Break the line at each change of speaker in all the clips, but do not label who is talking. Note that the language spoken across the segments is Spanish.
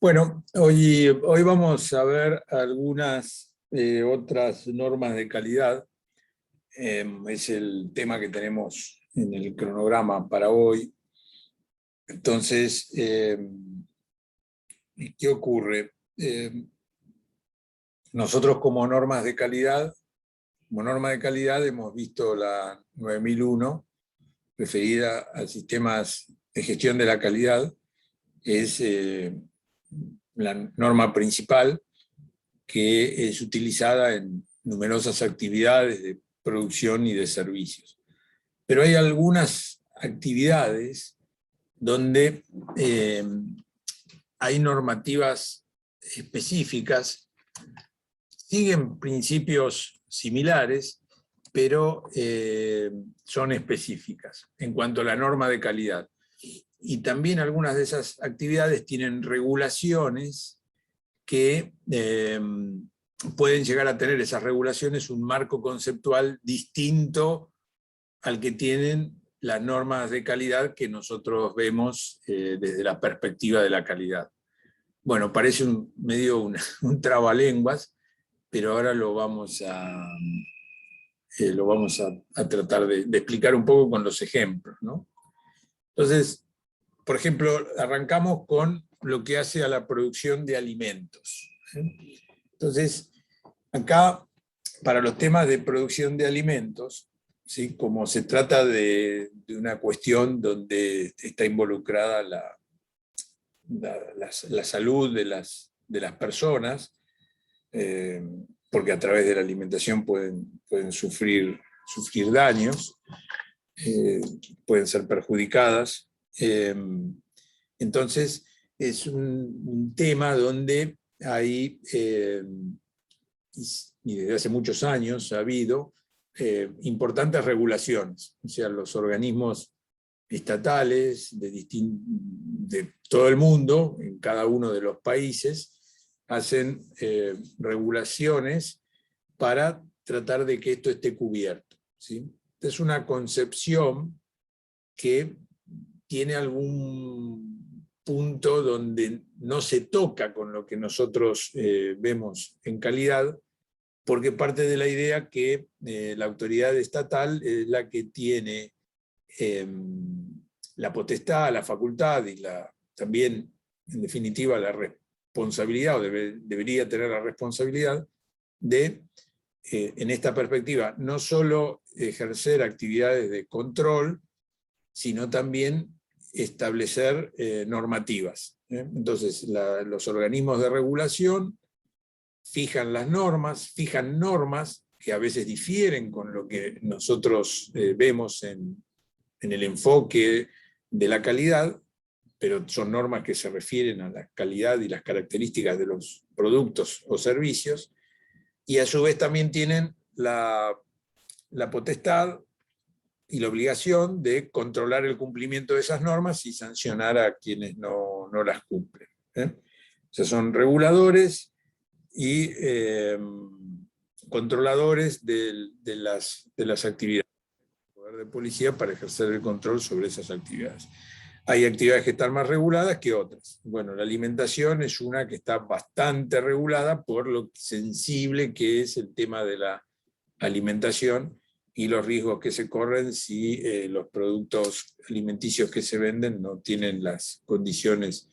Bueno, hoy vamos a ver algunas otras normas de calidad. Es el tema que tenemos en el cronograma para hoy. Entonces, ¿qué ocurre? Nosotros como norma de calidad hemos visto la 9001, referida a sistemas de gestión de la calidad. Es la norma principal que es utilizada en numerosas actividades de producción y de servicios. Pero hay algunas actividades donde hay normativas específicas, siguen principios similares, pero son específicas en cuanto a la norma de calidad. Y también algunas de esas actividades tienen regulaciones que pueden llegar a tener esas regulaciones un marco conceptual distinto al que tienen las normas de calidad que nosotros vemos desde la perspectiva de la calidad. Bueno, parece medio un trabalenguas, pero ahora lo vamos a tratar de explicar un poco con los ejemplos, ¿no? Entonces, por ejemplo, arrancamos con lo que hace a la producción de alimentos. Entonces, acá, para los temas de producción de alimentos, ¿sí? Como se trata de una cuestión donde está involucrada la salud de las personas, porque a través de la alimentación pueden sufrir daños, pueden ser perjudicadas. Entonces, es un tema donde hay, y desde hace muchos años ha habido, importantes regulaciones. O sea, los organismos estatales de todo el mundo, en cada uno de los países, hacen regulaciones para tratar de que esto esté cubierto, ¿sí? Es una concepción que tiene algún punto donde no se toca con lo que nosotros vemos en calidad, porque parte de la idea que la autoridad estatal es la que tiene la potestad, la facultad y también, en definitiva, la responsabilidad, o debería tener la responsabilidad de, en esta perspectiva, no solo ejercer actividades de control, sino también establecer normativas. Entonces, los organismos de regulación fijan las normas, fijan normas que a veces difieren con lo que nosotros vemos en el enfoque de la calidad, pero son normas que se refieren a la calidad y las características de los productos o servicios, y a su vez también tienen la potestad y la obligación de controlar el cumplimiento de esas normas y sancionar a quienes no las cumplen. O sea, son reguladores y controladores de las actividades del poder de policía para ejercer el control sobre esas actividades. Hay actividades que están más reguladas que otras. Bueno, la alimentación es una que está bastante regulada por lo sensible que es el tema de la alimentación y los riesgos que se corren si los productos alimenticios que se venden no tienen las condiciones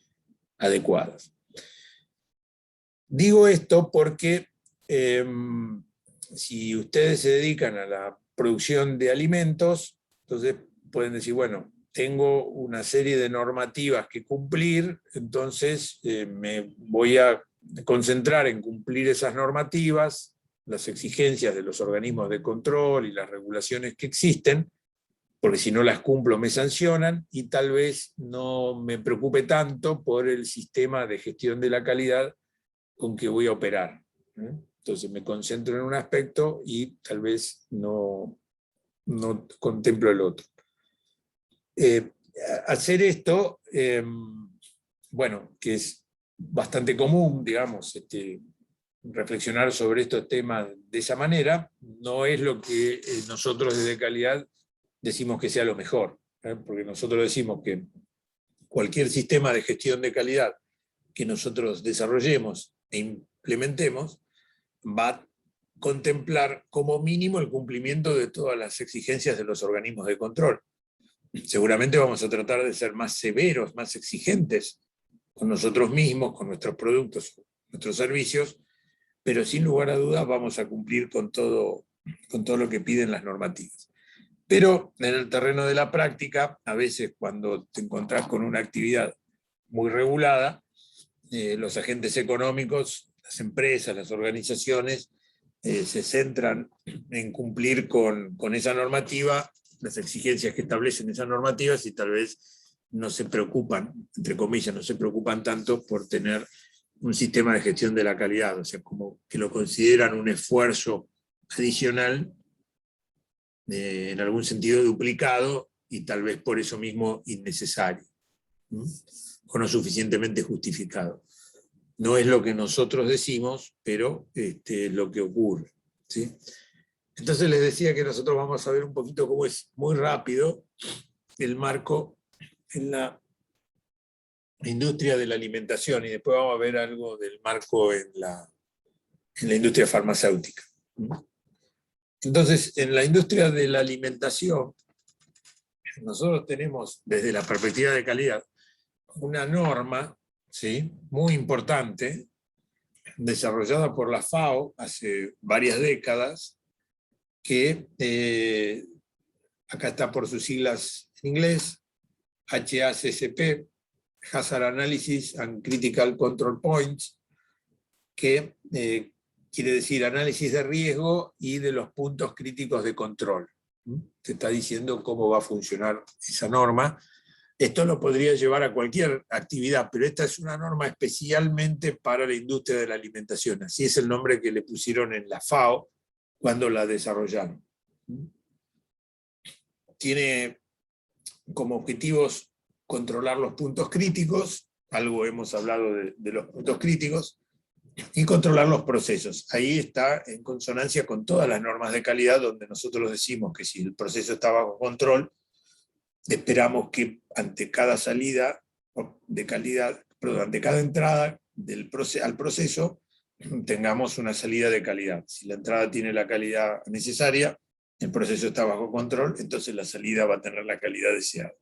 adecuadas. Digo esto porque si ustedes se dedican a la producción de alimentos, entonces pueden decir, bueno, tengo una serie de normativas que cumplir, entonces me voy a concentrar en cumplir esas normativas, las exigencias de los organismos de control y las regulaciones que existen, porque si no las cumplo me sancionan, y tal vez no me preocupe tanto por el sistema de gestión de la calidad con que voy a operar. Entonces me concentro en un aspecto y tal vez no contemplo el otro. Hacer esto, bueno, que es bastante común, digamos, reflexionar sobre estos temas de esa manera, no es lo que nosotros desde calidad decimos que sea lo mejor, porque nosotros decimos que cualquier sistema de gestión de calidad que nosotros desarrollemos e implementemos va a contemplar como mínimo el cumplimiento de todas las exigencias de los organismos de control. Seguramente vamos a tratar de ser más severos, más exigentes con nosotros mismos, con nuestros productos, nuestros servicios, pero sin lugar a dudas vamos a cumplir con todo lo que piden las normativas. Pero en el terreno de la práctica, a veces cuando te encontrás con una actividad muy regulada, los agentes económicos, las empresas, las organizaciones, se centran en cumplir con esa normativa, las exigencias que establecen esas normativas, y tal vez no se preocupan, entre comillas, no se preocupan tanto por tener un sistema de gestión de la calidad, o sea, como que lo consideran un esfuerzo adicional, en algún sentido duplicado, y tal vez por eso mismo innecesario, ¿no? O no suficientemente justificado. No es lo que nosotros decimos, pero es lo que ocurre, ¿sí? Entonces les decía que nosotros vamos a ver un poquito cómo es muy rápido el marco en la industria de la alimentación, y después vamos a ver algo del marco en la industria farmacéutica. Entonces, en la industria de la alimentación, nosotros tenemos, desde la perspectiva de calidad, una norma, ¿sí?, muy importante, desarrollada por la FAO hace varias décadas, que acá está por sus siglas en inglés, HACCP, Hazard Analysis and Critical Control Points, que quiere decir análisis de riesgo y de los puntos críticos de control. Te está diciendo cómo va a funcionar esa norma. Esto lo podría llevar a cualquier actividad, pero esta es una norma especialmente para la industria de la alimentación. Así es el nombre que le pusieron en la FAO cuando la desarrollaron. Tiene como objetivos controlar los puntos críticos, algo hemos hablado de los puntos críticos, y controlar los procesos. Ahí está en consonancia con todas las normas de calidad, donde nosotros decimos que si el proceso está bajo control, esperamos que ante cada salida de calidad, perdón, ante cada entrada al proceso, tengamos una salida de calidad. Si la entrada tiene la calidad necesaria, el proceso está bajo control, entonces la salida va a tener la calidad deseada.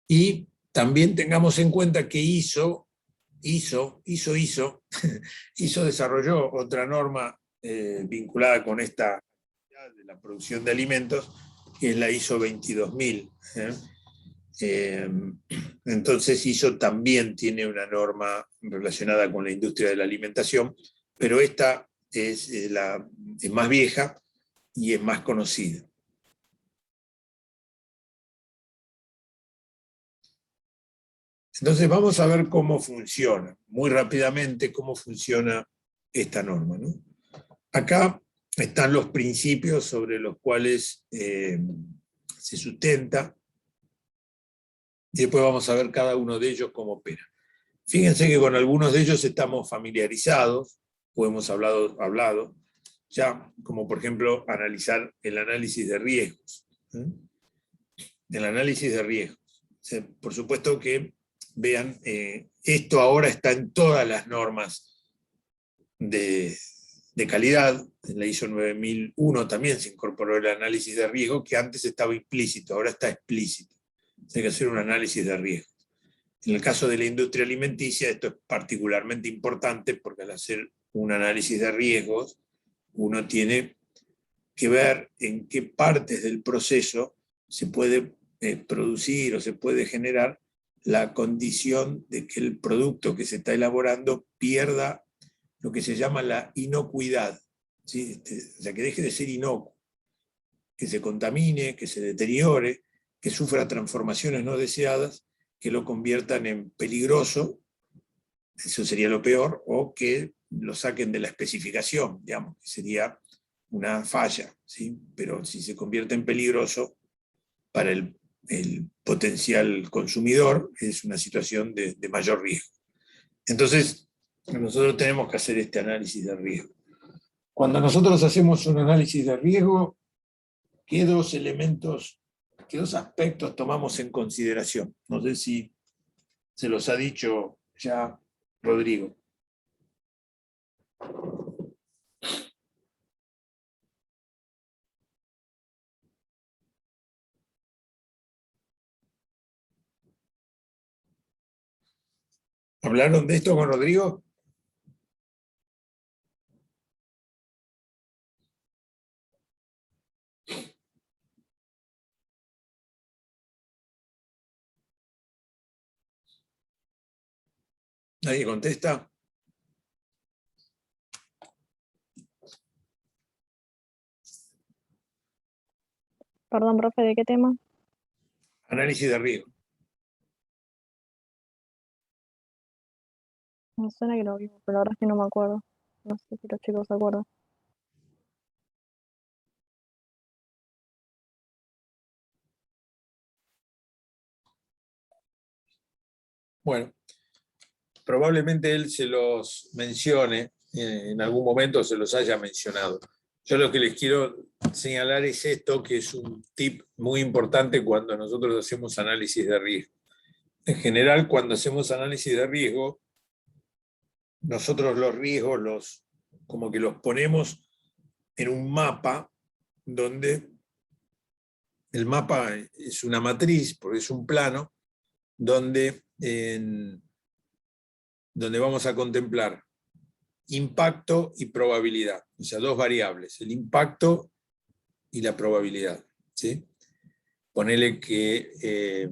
Y también tengamos en cuenta que ISO desarrolló otra norma vinculada con esta de la producción de alimentos, que es la ISO 22000. Entonces ISO también tiene una norma relacionada con la industria de la alimentación, pero esta es más vieja y es más conocida. Entonces vamos a ver cómo funciona, muy rápidamente, cómo funciona esta norma, ¿no? Acá están los principios sobre los cuales se sustenta, y después vamos a ver cada uno de ellos cómo opera. Fíjense que con algunos de ellos estamos familiarizados, o hemos hablado ya, como por ejemplo analizar el análisis de riesgos. El análisis de riesgos. O sea, por supuesto que, vean, esto ahora está en todas las normas de calidad. En la ISO 9001 también se incorporó el análisis de riesgo, que antes estaba implícito, ahora está explícito. Hay que hacer un análisis de riesgo. En el caso de la industria alimenticia, esto es particularmente importante, porque al hacer un análisis de riesgos, uno tiene que ver en qué partes del proceso se puede producir o se puede generar la condición de que el producto que se está elaborando pierda lo que se llama la inocuidad, ¿sí? O sea, que deje de ser inocuo, que se contamine, que se deteriore, que sufra transformaciones no deseadas, que lo conviertan en peligroso, eso sería lo peor, o que lo saquen de la especificación, digamos, que sería una falla, ¿sí? Pero si se convierte en peligroso para el potencial consumidor, es una situación de mayor riesgo. Entonces, nosotros tenemos que hacer este análisis de riesgo. Cuando nosotros hacemos un análisis de riesgo, ¿qué dos elementos, qué dos aspectos tomamos en consideración? No sé si se los ha dicho ya Rodrigo. ¿Hablaron de esto con Rodrigo? ¿Nadie contesta?
Perdón, profe, ¿de qué tema?
Análisis de riesgo.
Me suena que lo vimos, pero la verdad es que no me acuerdo. No sé si los chicos se acuerdan.
Bueno, probablemente él se los mencione, en algún momento se los haya mencionado. Yo lo que les quiero señalar es esto, que es un tip muy importante cuando nosotros hacemos análisis de riesgo. En general, cuando hacemos análisis de riesgo, nosotros los riesgos como que los ponemos en un mapa donde el mapa es una matriz, porque es un plano, donde vamos a contemplar impacto y probabilidad, o sea, dos variables, el impacto y la probabilidad, ¿sí? Ponele que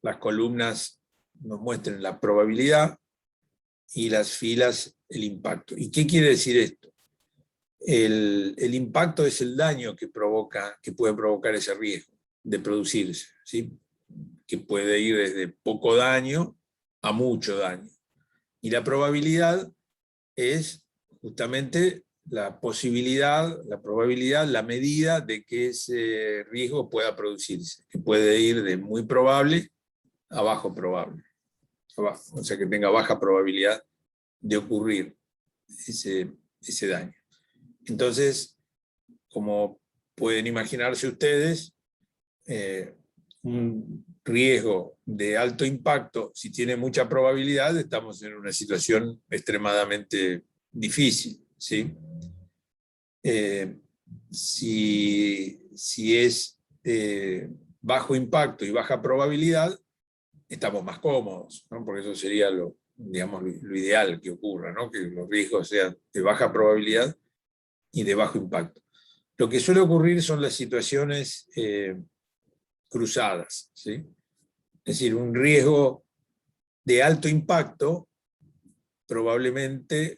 las columnas nos muestren la probabilidad y las filas el impacto. ¿Y qué quiere decir esto? El impacto es el daño que puede provocar ese riesgo de producirse, ¿sí? Que puede ir desde poco daño a mucho daño. Y la probabilidad es justamente la posibilidad, la probabilidad, la medida de que ese riesgo pueda producirse, que puede ir de muy probable a bajo probable, o sea, que tenga baja probabilidad de ocurrir ese daño. Entonces, como pueden imaginarse ustedes, un riesgo de alto impacto, si tiene mucha probabilidad, estamos en una situación extremadamente difícil, ¿sí? Si es bajo impacto y baja probabilidad, estamos más cómodos, ¿no? Porque eso sería digamos, lo ideal que ocurra, ¿no? Que los riesgos sean de baja probabilidad y de bajo impacto. Lo que suele ocurrir son las situaciones cruzadas, ¿sí? Es decir, un riesgo de alto impacto, probablemente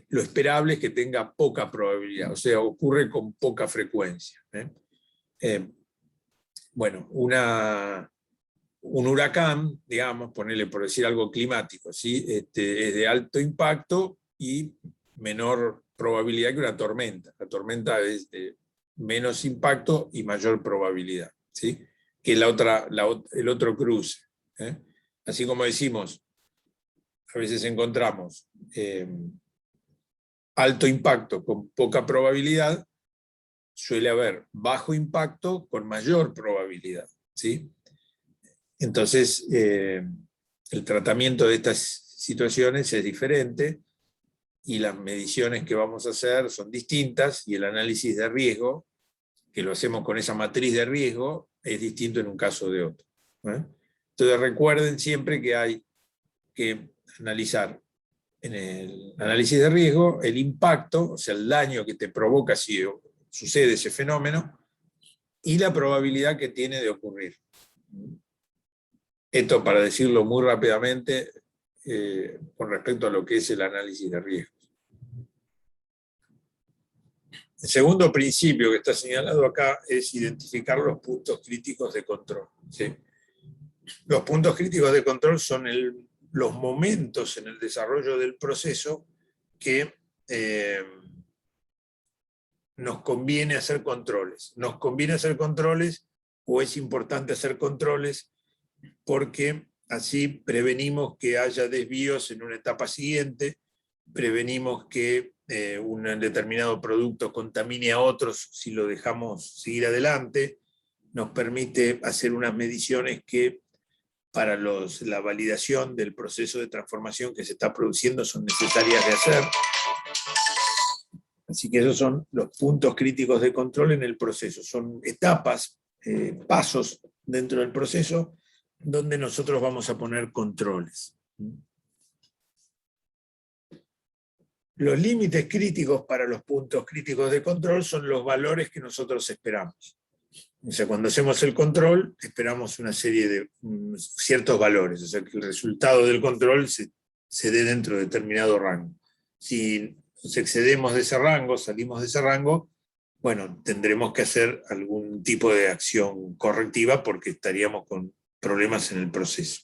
lo esperable es que tenga poca probabilidad, o sea, ocurre con poca frecuencia. Bueno, un huracán, digamos, ponerle por decir algo climático, ¿sí? Es de alto impacto y menor probabilidad que una tormenta. La tormenta es de menos impacto y mayor probabilidad, ¿sí? Que el otro cruce. Así como decimos, a veces encontramos alto impacto con poca probabilidad, suele haber bajo impacto con mayor probabilidad, ¿sí? Entonces, el tratamiento de estas situaciones es diferente y las mediciones que vamos a hacer son distintas y el análisis de riesgo, que lo hacemos con esa matriz de riesgo, es distinto en un caso de otro. Entonces recuerden siempre que hay que analizar en el análisis de riesgo el impacto, o sea, el daño que te provoca si sucede ese fenómeno, y la probabilidad que tiene de ocurrir. Esto para decirlo muy rápidamente con respecto a lo que es el análisis de riesgos. El segundo principio que está señalado acá es identificar los puntos críticos de control, ¿sí? Los puntos críticos de control son los momentos en el desarrollo del proceso que nos conviene hacer controles. Nos conviene hacer controles o es importante hacer controles porque así prevenimos que haya desvíos en una etapa siguiente, prevenimos que un determinado producto contamine a otros si lo dejamos seguir adelante, nos permite hacer unas mediciones que para la validación del proceso de transformación que se está produciendo son necesarias de hacer. Así que esos son los puntos críticos de control en el proceso. Son etapas, pasos dentro del proceso donde nosotros vamos a poner controles. Los límites críticos para los puntos críticos de control son los valores que nosotros esperamos. O sea, cuando hacemos el control, esperamos una serie de ciertos valores, o sea, que el resultado del control se dé dentro de determinado rango. Si nos excedemos de ese rango, salimos de ese rango, bueno, tendremos que hacer algún tipo de acción correctiva porque estaríamos con problemas en el proceso.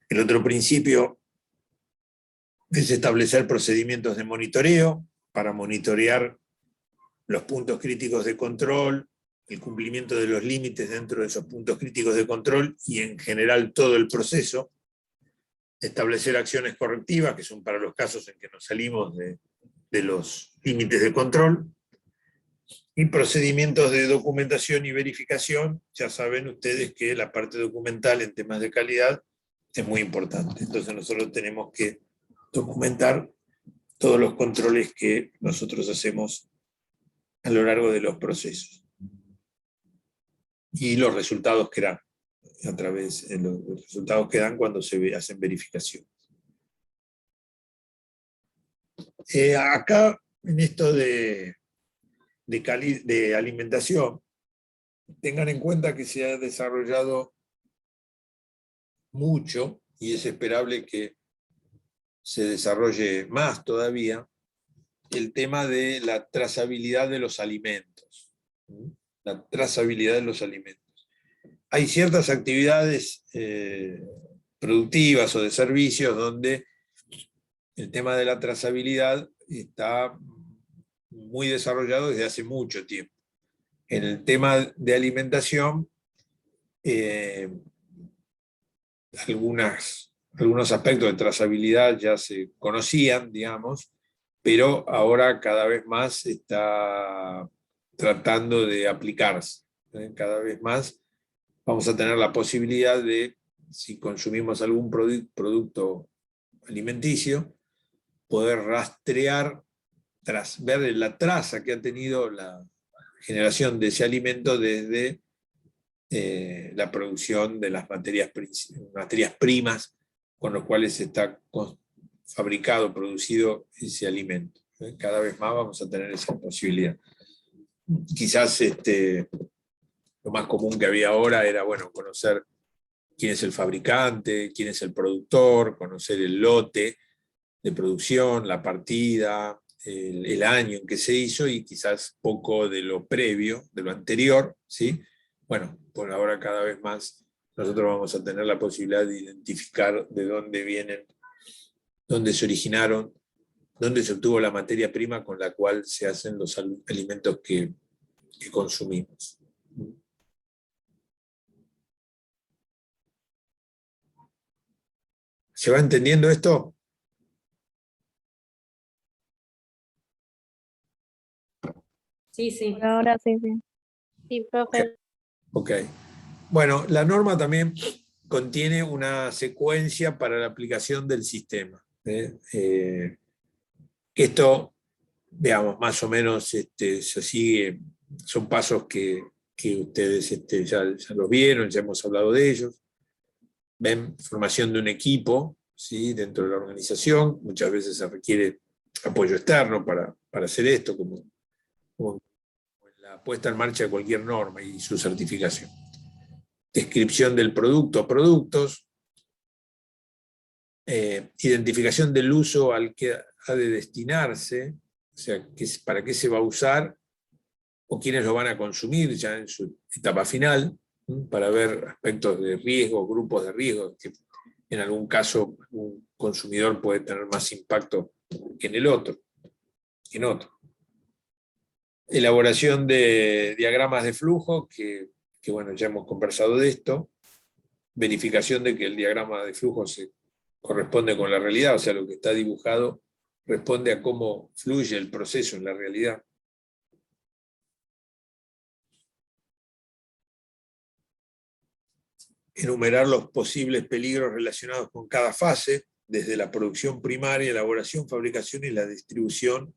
El otro principio es establecer procedimientos de monitoreo para monitorear los puntos críticos de control, el cumplimiento de los límites dentro de esos puntos críticos de control y en general todo el proceso. Establecer acciones correctivas, que son para los casos en que nos salimos de los límites de control. Y procedimientos de documentación y verificación. Ya saben ustedes que la parte documental en temas de calidad es muy importante. Entonces nosotros tenemos que documentar todos los controles que nosotros hacemos a lo largo de los procesos. Y los resultados que dan, los resultados que dan cuando se hacen verificaciones. Acá, en esto de alimentación, tengan en cuenta que se ha desarrollado mucho, y es esperable que se desarrolle más todavía, el tema de la trazabilidad de los alimentos. La trazabilidad de los alimentos. Hay ciertas actividades productivas o de servicios donde el tema de la trazabilidad está muy desarrollado desde hace mucho tiempo. En el tema de alimentación, algunos aspectos de trazabilidad ya se conocían, digamos, pero ahora cada vez más está tratando de aplicarse. Cada vez más vamos a tener la posibilidad de, si consumimos algún producto alimenticio, poder rastrear, ver la traza que ha tenido la generación de ese alimento desde la producción de las materias primas con las cuales está fabricado, producido ese alimento. Cada vez más vamos a tener esa posibilidad. Quizás lo más común que había ahora era, bueno, conocer quién es el fabricante, quién es el productor, conocer el lote de producción, la partida, el año en que se hizo y quizás poco de lo previo, de lo anterior, ¿sí? Bueno, por ahora cada vez más nosotros vamos a tener la posibilidad de identificar de dónde vienen, dónde se originaron, dónde se obtuvo la materia prima con la cual se hacen los alimentos que consumimos. ¿Se va entendiendo esto?
Sí, sí.
Por ahora sí, sí.
Sí, profe.
Ok. Bueno, la norma también contiene una secuencia para la aplicación del sistema. Esto, veamos, más o menos se sigue, son pasos que ustedes ya los vieron, ya hemos hablado de ellos. Ven, formación de un equipo, ¿sí? Dentro de la organización, muchas veces se requiere apoyo externo para hacer esto, como la puesta en marcha de cualquier norma y su certificación. Descripción del producto o productos, identificación del uso al que ha de destinarse, o sea, para qué se va a usar o quiénes lo van a consumir ya en su etapa final, para ver aspectos de riesgo, grupos de riesgo, que en algún caso un consumidor puede tener más impacto que en otro. Elaboración de diagramas de flujo, que bueno, ya hemos conversado de esto. Verificación de que el diagrama de flujo se corresponde con la realidad, o sea, lo que está dibujado responde a cómo fluye el proceso en la realidad. enumerar los posibles peligros relacionados con cada fase, desde la producción primaria, elaboración, fabricación y la distribución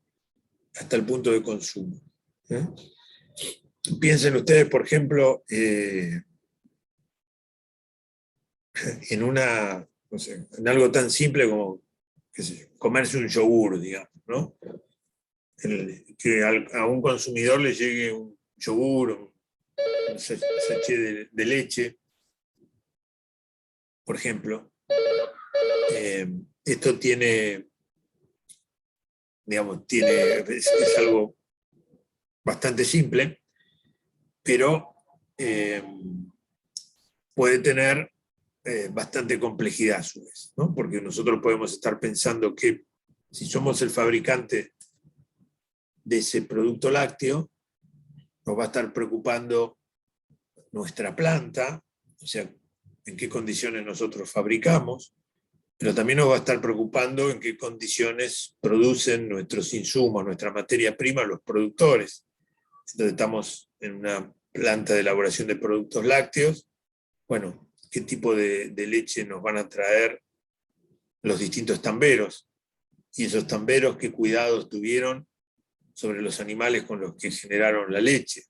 hasta el punto de consumo. Piensen ustedes, por ejemplo, en no sé, en algo tan simple como, qué sé yo, comerse un yogur, digamos, ¿no? Que a un consumidor le llegue un yogur, un sachet de leche, por ejemplo. Esto tiene, digamos, es algo bastante simple, pero puede tener bastante complejidad a su vez, ¿no? Porque nosotros podemos estar pensando que si somos el fabricante de ese producto lácteo, nos va a estar preocupando nuestra planta, o sea, en qué condiciones nosotros fabricamos, pero también nos va a estar preocupando en qué condiciones producen nuestros insumos, nuestra materia prima, los productores. Entonces estamos en una planta de elaboración de productos lácteos, bueno, qué tipo de leche nos van a traer los distintos tamberos, y esos tamberos qué cuidados tuvieron sobre los animales con los que generaron la leche,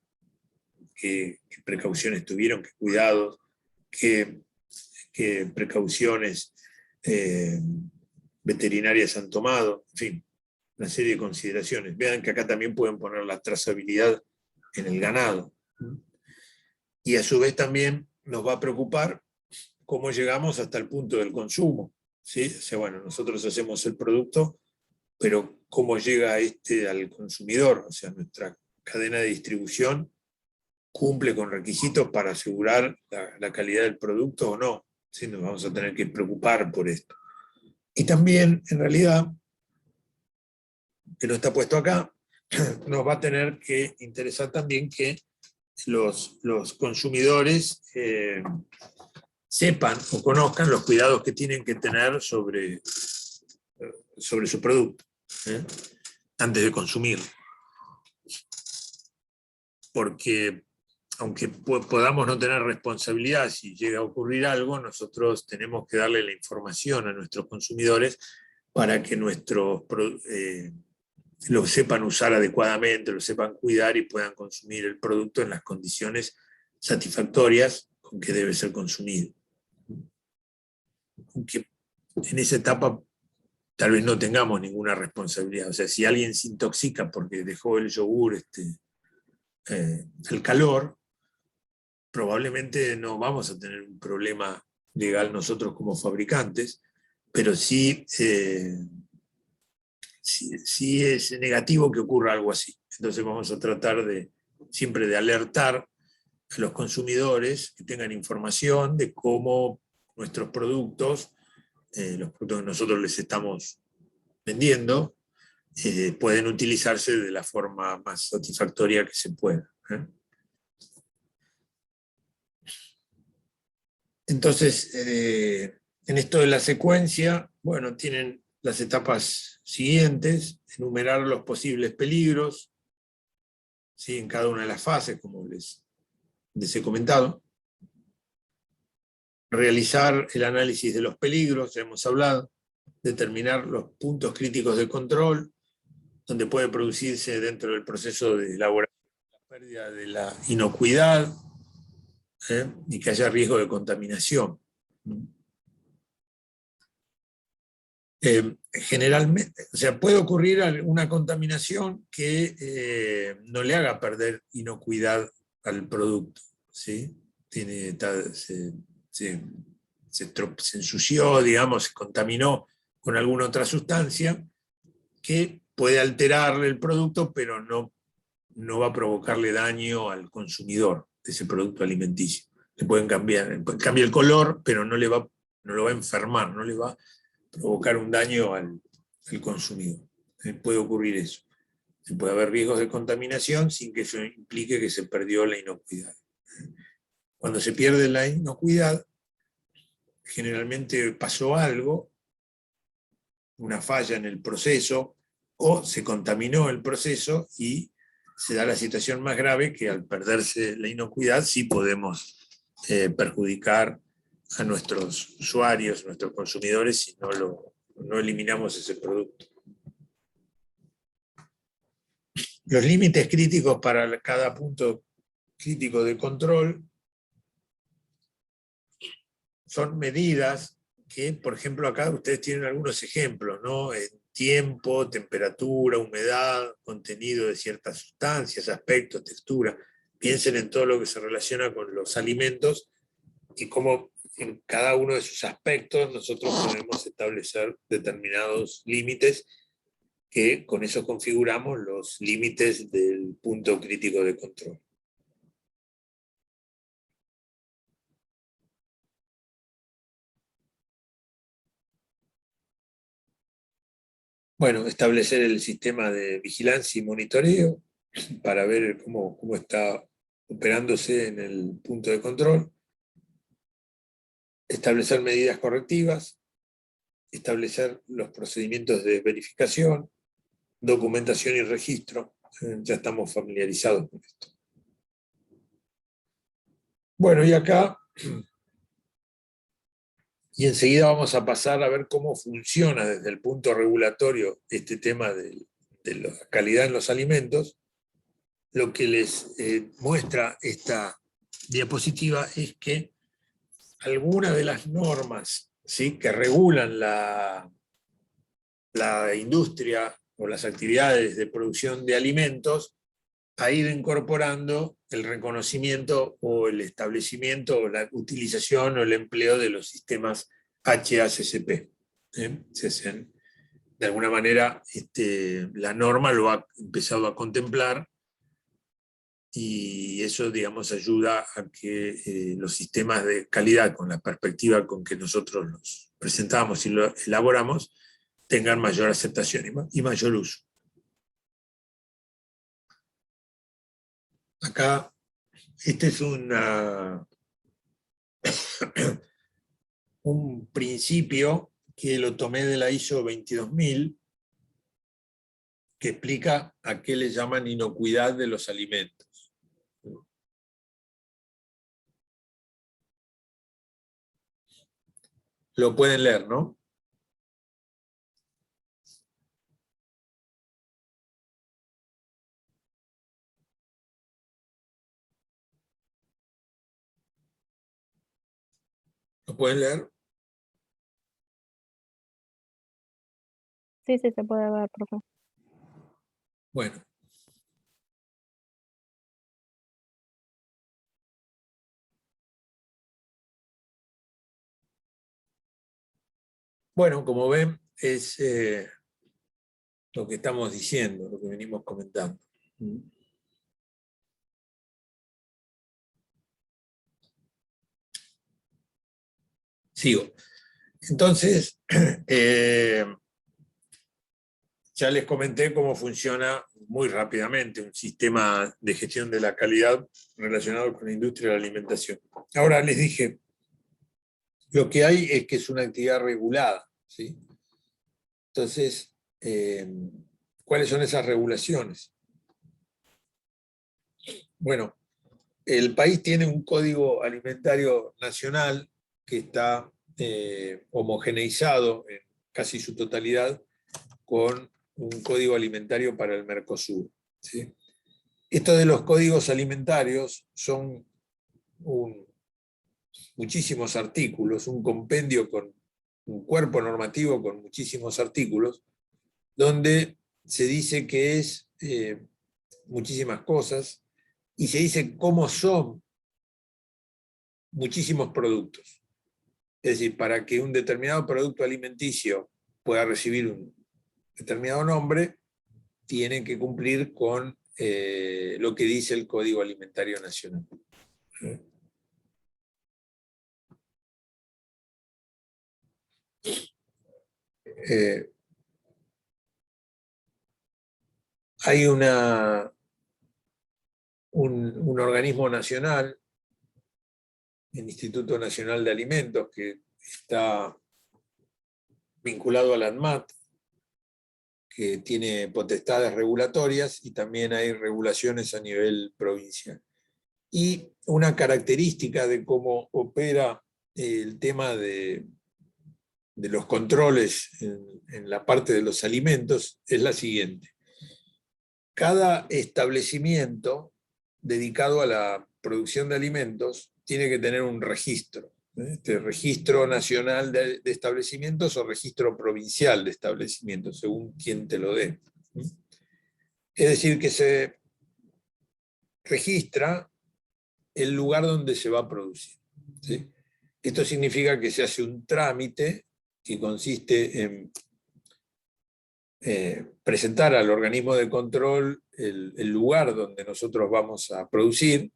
qué precauciones tuvieron, qué cuidados, qué precauciones veterinarias han tomado, en fin, una serie de consideraciones. Vean que acá también pueden poner la trazabilidad en el ganado. Y a su vez también nos va a preocupar cómo llegamos hasta el punto del consumo, ¿sí? O sea, bueno, nosotros hacemos el producto, pero cómo llega al consumidor, o sea, nuestra cadena de distribución cumple con requisitos para asegurar la calidad del producto o no. ¿Sí? Nos vamos a tener que preocupar por esto. Y también, en realidad, que no está puesto acá, nos va a tener que interesar también que los consumidores sepan o conozcan los cuidados que tienen que tener sobre su producto antes de consumirlo. Porque aunque podamos no tener responsabilidad si llega a ocurrir algo, nosotros tenemos que darle la información a nuestros consumidores para que lo sepan usar adecuadamente, lo sepan cuidar y puedan consumir el producto en las condiciones satisfactorias con que debe ser consumido. Aunque en esa etapa tal vez no tengamos ninguna responsabilidad. O sea, si alguien se intoxica porque dejó el yogur al calor, probablemente no vamos a tener un problema legal nosotros como fabricantes, pero sí es negativo que ocurra algo así. Entonces vamos a tratar siempre de alertar a los consumidores que tengan información de cómo nuestros productos, los productos que nosotros les estamos vendiendo, pueden utilizarse de la forma más satisfactoria que se pueda. Entonces, en esto de la secuencia, bueno, tienen las etapas siguientes, enumerar los posibles peligros, ¿sí? En cada una de las fases, como les he comentado. Realizar el análisis de los peligros, ya hemos hablado. Determinar los puntos críticos de control, donde puede producirse dentro del proceso de elaboración la pérdida de la inocuidad, y que haya riesgo de contaminación. Generalmente, o sea, puede ocurrir una contaminación que no le haga perder inocuidad al producto, ¿sí? Se ensució, digamos, se contaminó con alguna otra sustancia que puede alterarle el producto, pero no va a provocarle daño al consumidor de ese producto alimenticio. Le pueden cambiar el color, pero no lo va a enfermar, no le va a provocar un daño al consumidor. Puede ocurrir eso. Puede haber riesgos de contaminación sin que eso implique que se perdió la inocuidad. Cuando se pierde la inocuidad, generalmente pasó algo, una falla en el proceso, o se contaminó el proceso y se da la situación más grave que al perderse la inocuidad sí podemos perjudicar a nuestros usuarios, nuestros consumidores, si no eliminamos ese producto. Los límites críticos para cada punto crítico de control son medidas que, por ejemplo, acá ustedes tienen algunos ejemplos, ¿no? En tiempo, temperatura, humedad, contenido de ciertas sustancias, aspectos, textura. Piensen en todo lo que se relaciona con los alimentos y cómo en cada uno de sus aspectos nosotros podemos establecer determinados límites que con eso configuramos los límites del punto crítico de control. Bueno, establecer el sistema de vigilancia y monitoreo para ver cómo está operándose en el punto de control. Establecer medidas correctivas, establecer los procedimientos de verificación, documentación y registro. Ya estamos familiarizados con esto. Bueno, y acá, y enseguida vamos a pasar a ver cómo funciona desde el punto regulatorio este tema de la calidad en los alimentos. Lo que les muestra esta diapositiva es que algunas de las normas, ¿sí?, que regulan la industria o las actividades de producción de alimentos ha ido incorporando el reconocimiento o el establecimiento o la utilización o el empleo de los sistemas HACCP. De alguna manera la norma lo ha empezado a contemplar y eso, digamos, ayuda a que los sistemas de calidad, con la perspectiva con que nosotros los presentamos y lo elaboramos, tengan mayor aceptación y mayor uso. Acá, este es un principio que lo tomé de la ISO 22000, que explica a qué le llaman inocuidad de los alimentos. Lo pueden leer, ¿no? ¿Lo pueden leer?
Sí, sí, se puede ver, profe.
Bueno. Bueno, como ven, es lo que estamos diciendo, lo que venimos comentando. Sigo. Entonces, ya les comenté cómo funciona muy rápidamente un sistema de gestión de la calidad relacionado con la industria de la alimentación. Ahora les dije, lo que hay es que es una actividad regulada, ¿sí? Entonces, ¿cuáles son esas regulaciones? Bueno, el país tiene un código alimentario nacional que está homogeneizado en casi su totalidad con un código alimentario para el Mercosur, ¿sí? Esto de los códigos alimentarios son muchísimos artículos, un compendio con un cuerpo normativo con muchísimos artículos, donde se dice que es muchísimas cosas y se dice cómo son muchísimos productos. Es decir, para que un determinado producto alimenticio pueda recibir un determinado nombre, tiene que cumplir con lo que dice el Código Alimentario Nacional. Hay un organismo nacional, el Instituto Nacional de Alimentos, que está vinculado a la ANMAT, que tiene potestades regulatorias y también hay regulaciones a nivel provincial. Y una característica de cómo opera el tema de los controles en la parte de los alimentos es la siguiente. Cada establecimiento dedicado a la producción de alimentos tiene que tener un registro. Este registro nacional de establecimientos o registro provincial de establecimientos, según quien te lo dé. Es decir, que se registra el lugar donde se va a producir, ¿sí? Esto significa que se hace un trámite que consiste en presentar al organismo de control el lugar donde nosotros vamos a producir.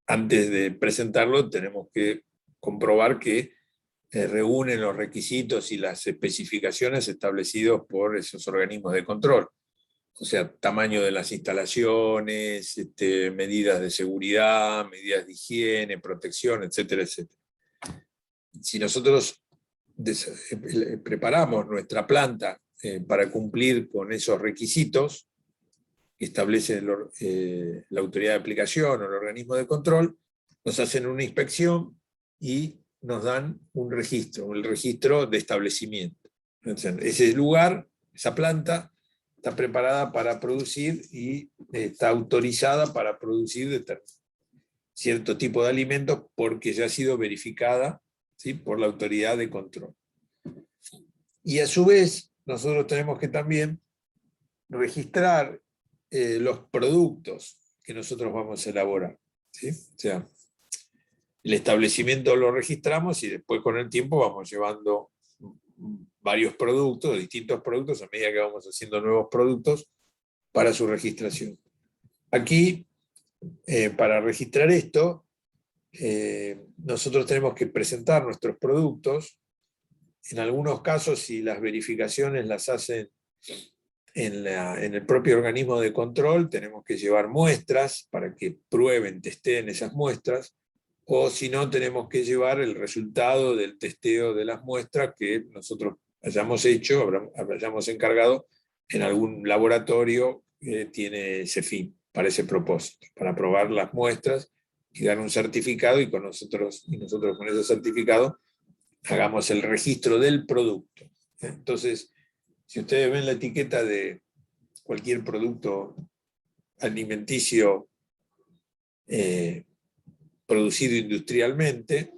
Antes de presentarlo tenemos que comprobar que reúnen los requisitos y las especificaciones establecidos por esos organismos de control. O sea, tamaño de las instalaciones, medidas de seguridad, medidas de higiene, protección, etcétera, etcétera. Si nosotros preparamos nuestra planta para cumplir con esos requisitos que establece la autoridad de aplicación o el organismo de control, nos hacen una inspección y nos dan un registro, el registro de establecimiento. Entonces, ese lugar, esa planta, está preparada para producir y está autorizada para producir cierto tipo de alimentos porque ya ha sido verificada, ¿sí?, por la autoridad de control. Y a su vez, nosotros tenemos que también registrar los productos que nosotros vamos a elaborar, ¿sí? O sea, el establecimiento lo registramos y después con el tiempo vamos llevando varios productos, distintos productos, a medida que vamos haciendo nuevos productos para su registración. Aquí, para registrar esto, nosotros tenemos que presentar nuestros productos. En algunos casos, si las verificaciones las hacen en el propio organismo de control, tenemos que llevar muestras para que prueben, testeen esas muestras, o si no, tenemos que llevar el resultado del testeo de las muestras que nosotros hayamos hecho, hayamos encargado en algún laboratorio que tiene ese fin, para ese propósito, para probar las muestras y dar un certificado, y nosotros con ese certificado hagamos el registro del producto. Entonces, si ustedes ven la etiqueta de cualquier producto alimenticio producido industrialmente,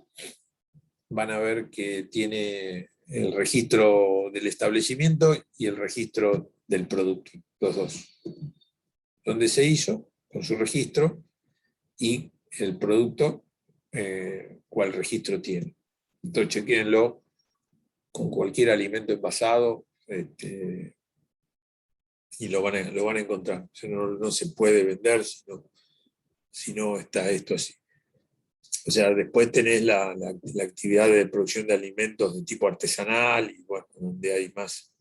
van a ver que tiene el registro del establecimiento y el registro del producto, los dos. Dónde se hizo, con su registro, y el producto, cuál registro tiene. Entonces, chequéenlo con cualquier alimento envasado, y lo van a encontrar. O sea, no se puede vender si no está esto así. O sea, después tenés la actividad de producción de alimentos de tipo artesanal, y bueno, donde hay más,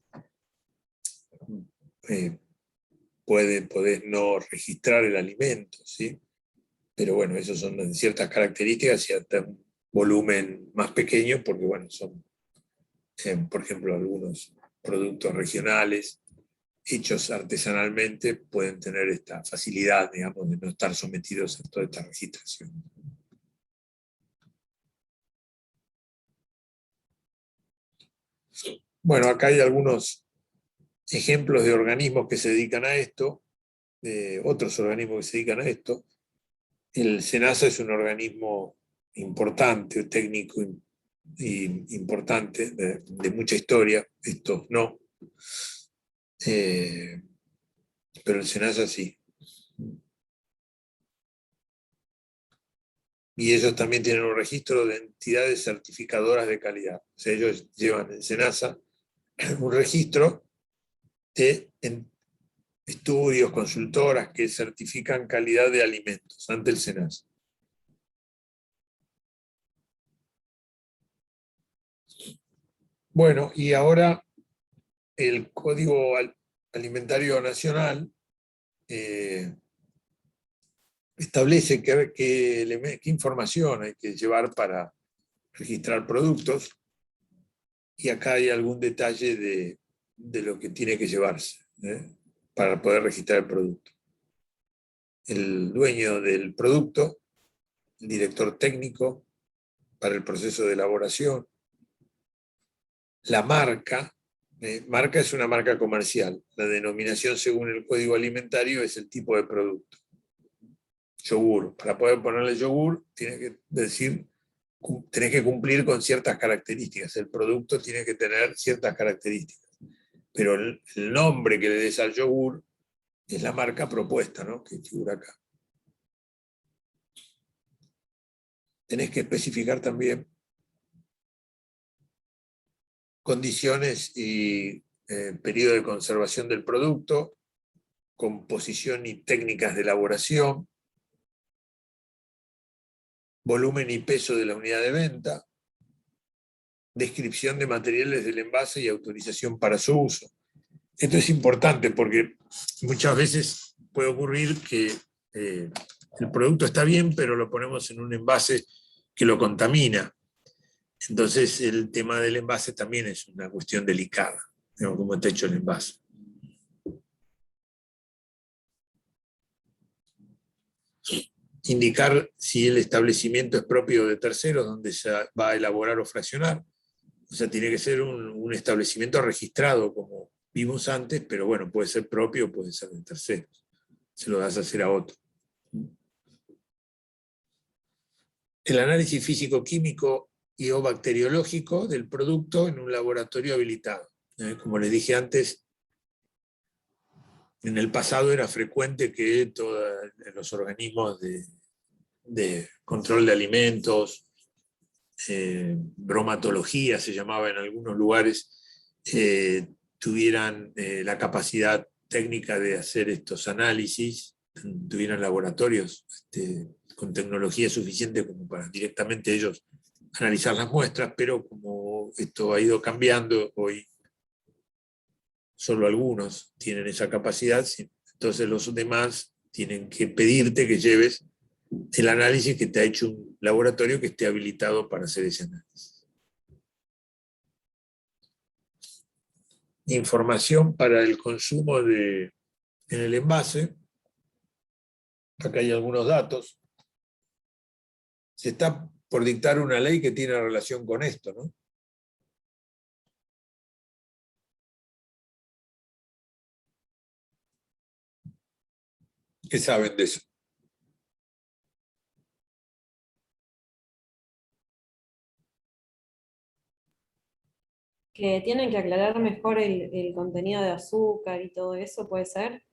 podés no registrar el alimento, ¿sí? Pero bueno, esas son ciertas características y hasta un volumen más pequeño, porque bueno, son, por ejemplo, algunos productos regionales hechos artesanalmente pueden tener esta facilidad, digamos, de no estar sometidos a toda esta registración. Bueno, acá hay algunos ejemplos de organismos que se dedican a esto, de otros organismos que se dedican a esto. El SENASA es un organismo importante, técnico y importante, de mucha historia, estos no. Pero el SENASA sí. Y ellos también tienen un registro de entidades certificadoras de calidad. O sea, ellos llevan en SENASA un registro de estudios, consultoras que certifican calidad de alimentos ante el SENASA. Bueno, y ahora el Código Alimentario Nacional establece qué información hay que llevar para registrar productos, y acá hay algún detalle de lo que tiene que llevarse para poder registrar el producto. El dueño del producto, el director técnico, para el proceso de elaboración. La marca, marca es una marca comercial. La denominación según el código alimentario es el tipo de producto. Yogur. Para poder ponerle yogur, tenés que cumplir con ciertas características. El producto tiene que tener ciertas características. Pero el nombre que le des al yogur es la marca propuesta, ¿no? Que figura acá. Tenés que especificar también condiciones y periodo de conservación del producto, composición y técnicas de elaboración, volumen y peso de la unidad de venta, descripción de materiales del envase y autorización para su uso. Esto es importante porque muchas veces puede ocurrir que el producto está bien, pero lo ponemos en un envase que lo contamina. Entonces el tema del envase también es una cuestión delicada, digamos, cómo está hecho el envase. Indicar si el establecimiento es propio de terceros, donde se va a elaborar o fraccionar. O sea, tiene que ser un establecimiento registrado, como vimos antes, pero bueno, puede ser propio, puede ser de terceros. Se lo das a hacer a otro. El análisis físico-químico y o bacteriológico del producto en un laboratorio habilitado. Como les dije antes, en el pasado era frecuente que todos los organismos de control de alimentos, bromatología se llamaba en algunos lugares, tuvieran la capacidad técnica de hacer estos análisis, tuvieran laboratorios con tecnología suficiente como para directamente ellos analizar las muestras, pero como esto ha ido cambiando, hoy solo algunos tienen esa capacidad, entonces los demás tienen que pedirte que lleves el análisis que te ha hecho un laboratorio que esté habilitado para hacer ese análisis. Información para el consumo en el envase. Acá hay algunos datos. Se está por dictar una ley que tiene relación con esto, ¿no? ¿Qué saben de eso?
Que tienen que aclarar mejor el contenido de azúcar y todo eso, ¿puede ser?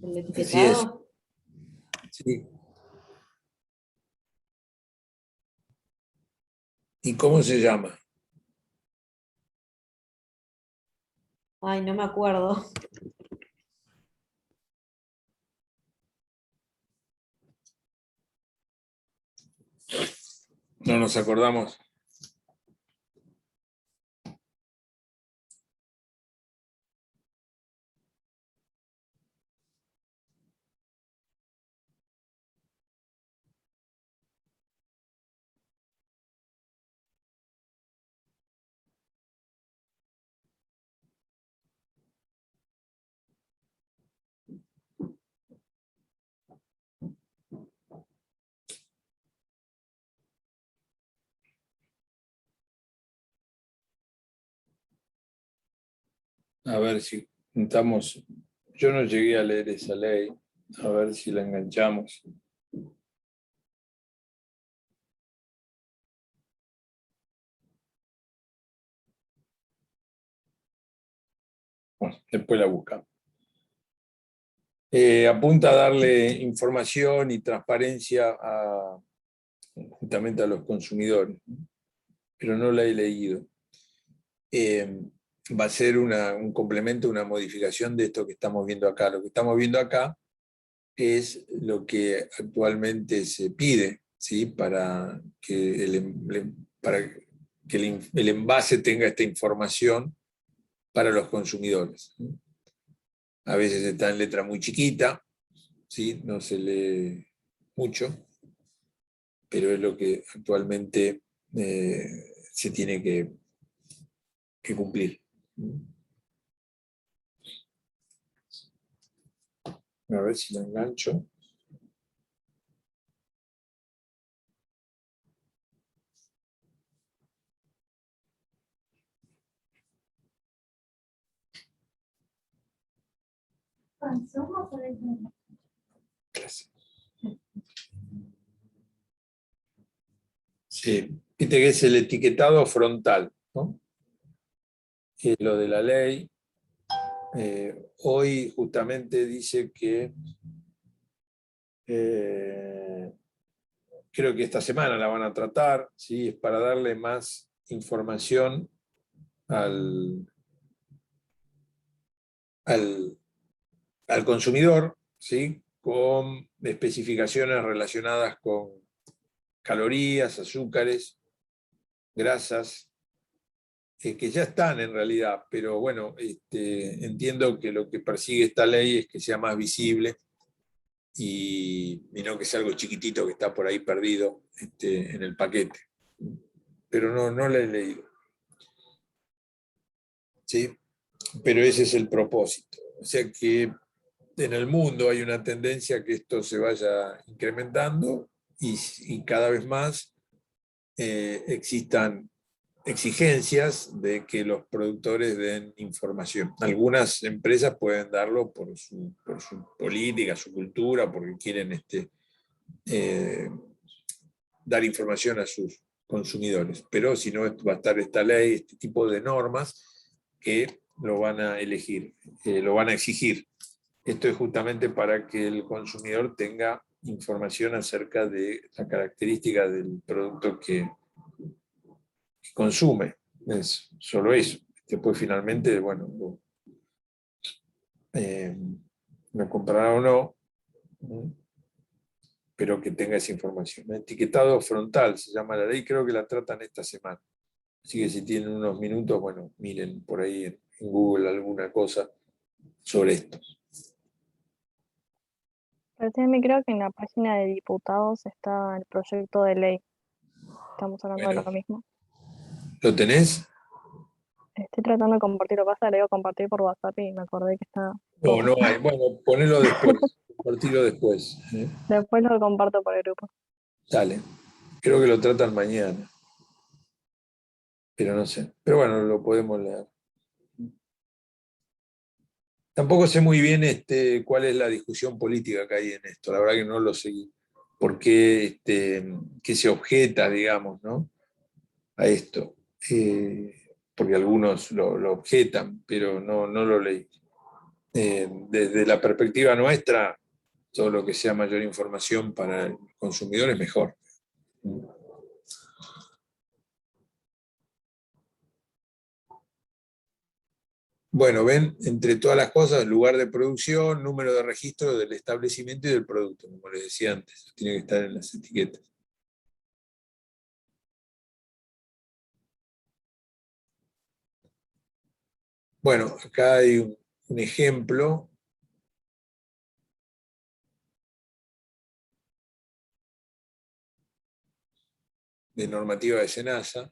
El
Así es.
etiquetado.
Sí. ¿Y cómo se llama?
Ay, no me acuerdo.
No nos acordamos. A ver si juntamos. Yo no llegué a leer esa ley. A ver si la enganchamos. Bueno, después la buscamos. Apunta a darle información y transparencia justamente a los consumidores, pero no la he leído. Va a ser un complemento, una modificación de esto que estamos viendo acá. Lo que estamos viendo acá es lo que actualmente se pide, ¿sí? Para que el envase tenga esta información para los consumidores. A veces está en letra muy chiquita, ¿sí? No se lee mucho, pero es lo que actualmente se tiene que cumplir. A ver si la engancho. Clase. Sí, viste que es el etiquetado frontal, ¿no? Que lo de la ley. Hoy justamente dice que creo que esta semana la van a tratar, ¿sí? Es para darle más información al, al, al consumidor, ¿sí? Con especificaciones relacionadas con calorías, azúcares, grasas, que ya están en realidad, pero bueno, entiendo que lo que persigue esta ley es que sea más visible y no que sea algo chiquitito que está por ahí perdido en el paquete. Pero no la he leído. ¿Sí? Pero ese es el propósito. O sea que en el mundo hay una tendencia a que esto se vaya incrementando y cada vez más existan exigencias de que los productores den información. Algunas empresas pueden darlo por su política, su cultura, porque quieren eh, dar información a sus consumidores. Pero si no, va a estar esta ley, este tipo de normas que lo van a elegir, lo van a exigir. Esto es justamente para que el consumidor tenga información acerca de la característica del producto que consume. Es solo eso. Después finalmente, bueno, lo comprará o no, pero que tenga esa información. Etiquetado frontal se llama la ley, creo que la tratan esta semana. Así que si tienen unos minutos, bueno, miren por ahí en Google alguna cosa sobre esto.
Recién creo que en la página de diputados está el proyecto de ley. Estamos hablando de
Bueno,
lo mismo.
¿lo tenés?
Estoy tratando de compartir, lo que pasa, le digo compartir por WhatsApp y me acordé que está
No,
todo.
no hay. Bueno, ponelo después, compartilo después.
Después lo comparto por el grupo.
Dale. Creo que lo tratan mañana, pero no sé. Pero bueno, lo podemos leer. Tampoco sé muy bien cuál es la discusión política que hay en esto. La verdad que no lo seguí. ¿Por qué, qué se objeta, digamos, ¿no? A esto? Porque algunos lo objetan, pero no lo leí. Desde la perspectiva nuestra, todo lo que sea mayor información para el consumidor es mejor. Bueno, ven, entre todas las cosas, lugar de producción, número de registro del establecimiento y del producto, como les decía antes, tiene que estar en las etiquetas. Bueno, acá hay un ejemplo de normativa de SENASA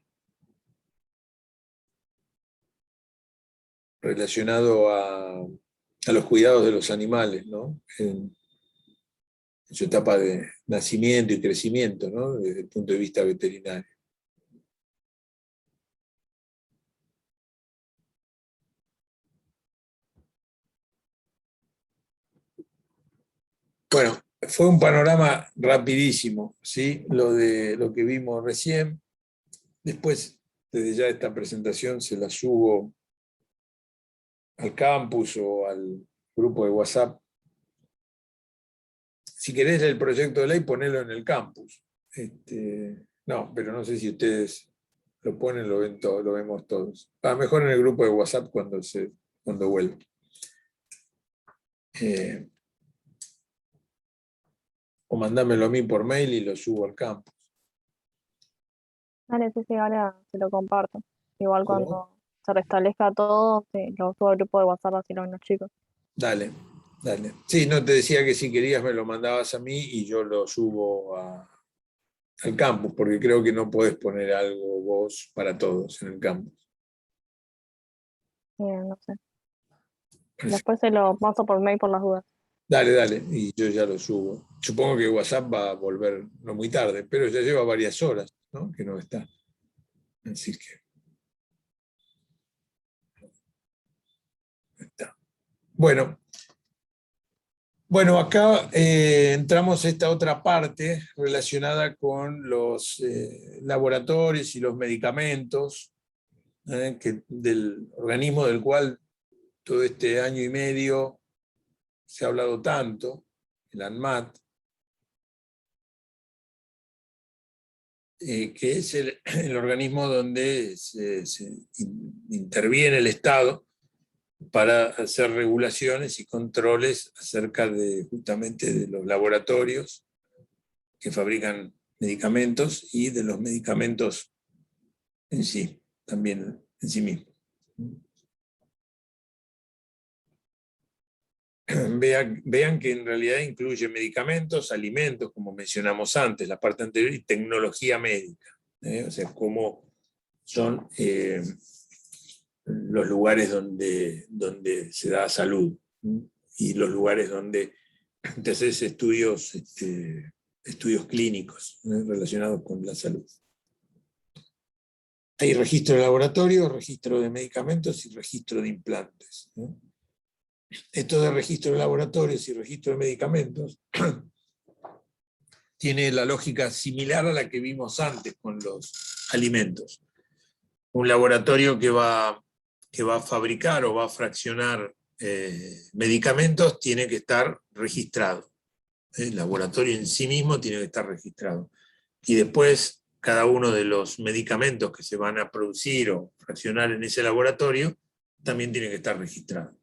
relacionado a los cuidados de los animales, ¿no? En su etapa de nacimiento y crecimiento, ¿no? Desde el punto de vista veterinario. Bueno, fue un panorama rapidísimo, ¿sí? Lo que vimos recién. Después, desde ya esta presentación se la subo al campus o al grupo de WhatsApp. Si querés el proyecto de ley, ponelo en el campus. No, pero no sé si ustedes lo ponen, lo ven todo, lo vemos todos. Mejor en el grupo de WhatsApp cuando vuelva. O mandámelo a mí por mail y lo subo al campus.
Dale, sí, ahora se lo comparto. Igual
¿Cómo?
cuando se restablezca todo, sí, lo subo al grupo de WhatsApp así lo ven los chicos.
Dale, dale. Sí, no te decía que si querías me lo mandabas a mí y yo lo subo al campus, porque creo que no podés poner algo vos para todos en el campus.
No sé. Después se lo paso por mail por las dudas.
Dale, dale, y yo ya lo subo. Supongo que WhatsApp va a volver no muy tarde, pero ya lleva varias horas, ¿no? Que no está. Así que está. Bueno, Bueno, acá entramos a esta otra parte relacionada con los laboratorios y los medicamentos, del organismo del cual todo este año y medio se ha hablado tanto, el ANMAT, que es el organismo donde se interviene el Estado para hacer regulaciones y controles acerca de justamente de los laboratorios que fabrican medicamentos y de los medicamentos en sí, también en sí mismos. Vean que en realidad incluye medicamentos, alimentos, como mencionamos antes, la parte anterior, y tecnología médica. O sea, cómo son los lugares donde se da salud, y los lugares donde te haces estudios clínicos relacionados con la salud. Hay registro de laboratorio, registro de medicamentos y registro de implantes. Esto de registro de laboratorios y registro de medicamentos tiene la lógica similar a la que vimos antes con los alimentos. Un laboratorio que va a fabricar o va a fraccionar medicamentos tiene que estar registrado. El laboratorio en sí mismo tiene que estar registrado. Y después, cada uno de los medicamentos que se van a producir o fraccionar en ese laboratorio también tiene que estar registrado.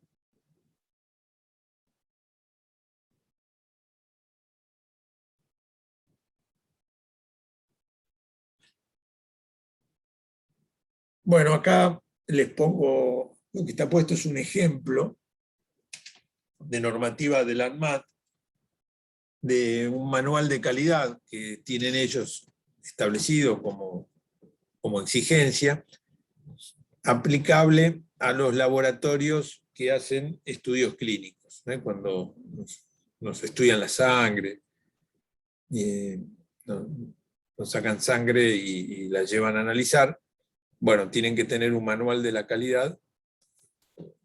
Bueno, acá les pongo, lo que está puesto es un ejemplo de normativa del ANMAT, de un manual de calidad que tienen ellos establecido como exigencia, aplicable a los laboratorios que hacen estudios clínicos, cuando nos estudian la sangre, nos sacan sangre y la llevan a analizar. Bueno, tienen que tener un manual de la calidad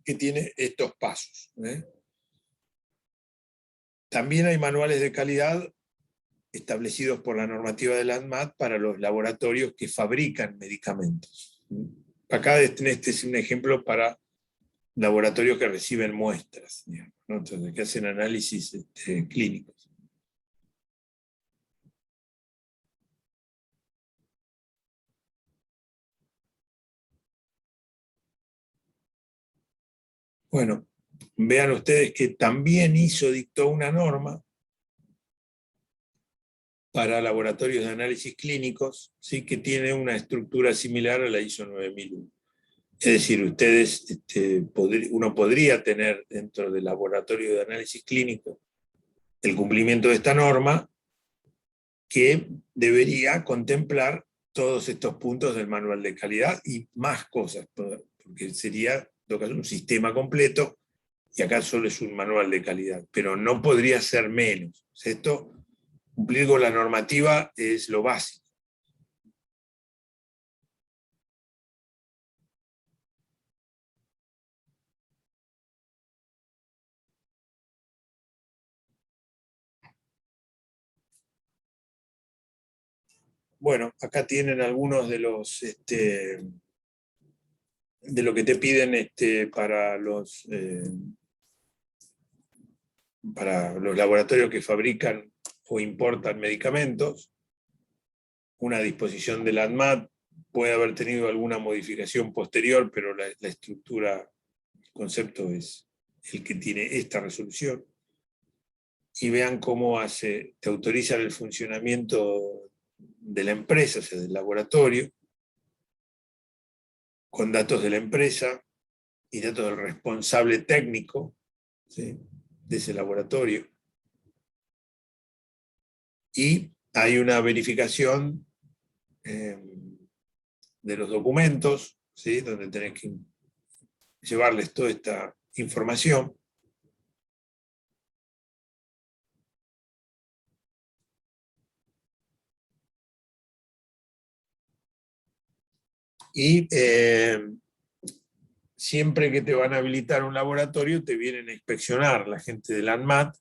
que tiene estos pasos. También hay manuales de calidad establecidos por la normativa del ANMAT para los laboratorios que fabrican medicamentos. Acá este es un ejemplo para laboratorios que reciben muestras, digamos, ¿no? Entonces, que hacen análisis clínicos. Bueno, vean ustedes que también dictó una norma para laboratorios de análisis clínicos, ¿sí? Que tiene una estructura similar a la ISO 9001. Es decir, ustedes, uno podría tener dentro del laboratorio de análisis clínico el cumplimiento de esta norma, que debería contemplar todos estos puntos del manual de calidad y más cosas, porque sería un sistema completo, y acá solo es un manual de calidad, pero no podría ser menos. Esto, cumplir con la normativa es lo básico. Bueno, acá tienen algunos de los de lo que te piden para los laboratorios que fabrican o importan medicamentos. Una disposición del ANMAT puede haber tenido alguna modificación posterior, pero la estructura, el concepto es el que tiene esta resolución. Y vean cómo te autorizan el funcionamiento de la empresa, o sea, del laboratorio, con datos de la empresa y datos del responsable técnico, ¿sí?, de ese laboratorio. Y hay una verificación de los documentos, ¿sí?, donde tenés que llevarles toda esta información. Y siempre que te van a habilitar un laboratorio, te vienen a inspeccionar la gente del ANMAT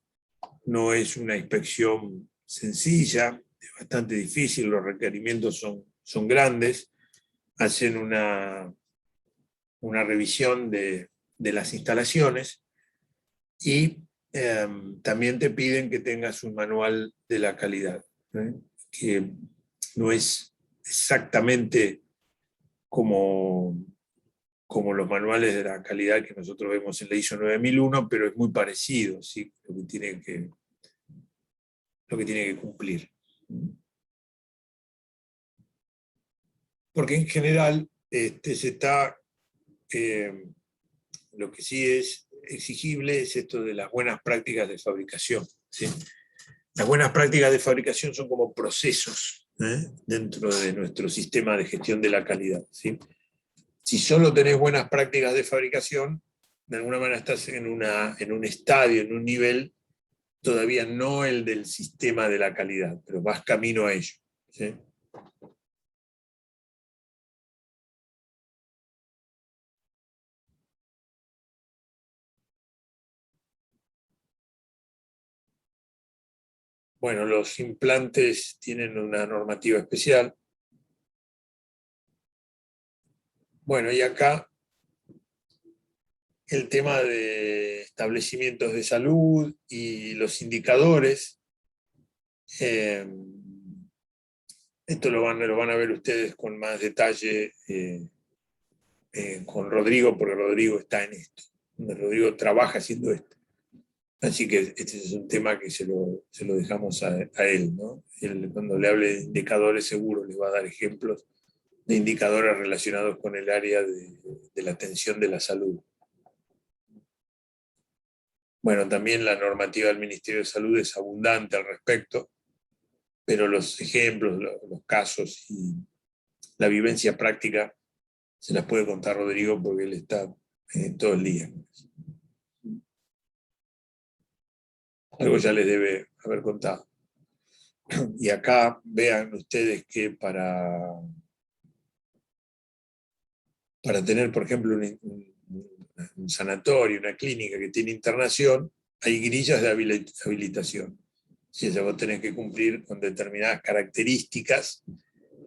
no es una inspección sencilla, es bastante difícil, los requerimientos son grandes, hacen una revisión de las instalaciones y también te piden que tengas un manual de la calidad, que no es exactamente como los manuales de la calidad que nosotros vemos en la ISO 9001, pero es muy parecido, ¿sí? lo que tiene que cumplir. Porque en general lo que sí es exigible es esto de las buenas prácticas de fabricación, ¿sí? Las buenas prácticas de fabricación son como procesos dentro de nuestro sistema de gestión de la calidad, ¿sí? Si solo tenés buenas prácticas de fabricación, de alguna manera estás en un estadio, en un nivel, todavía no el del sistema de la calidad, pero vas camino a ello, ¿sí? Bueno, los implantes tienen una normativa especial. Bueno, y acá el tema de establecimientos de salud y los indicadores, esto lo van a ver ustedes con más detalle con Rodrigo, porque Rodrigo está en esto. Rodrigo trabaja haciendo esto. Así que este es un tema que se lo dejamos a él, ¿no? Él, cuando le hable de indicadores, seguro les va a dar ejemplos de indicadores relacionados con el área de la atención de la salud. Bueno, también la normativa del Ministerio de Salud es abundante al respecto, pero los ejemplos, los casos y la vivencia práctica se las puede contar Rodrigo porque él está todo el día. Algo ya les debe haber contado. Y acá vean ustedes que para tener, por ejemplo, un sanatorio, una clínica que tiene internación, hay grillas de habilitación. Si vos tenés que cumplir con determinadas características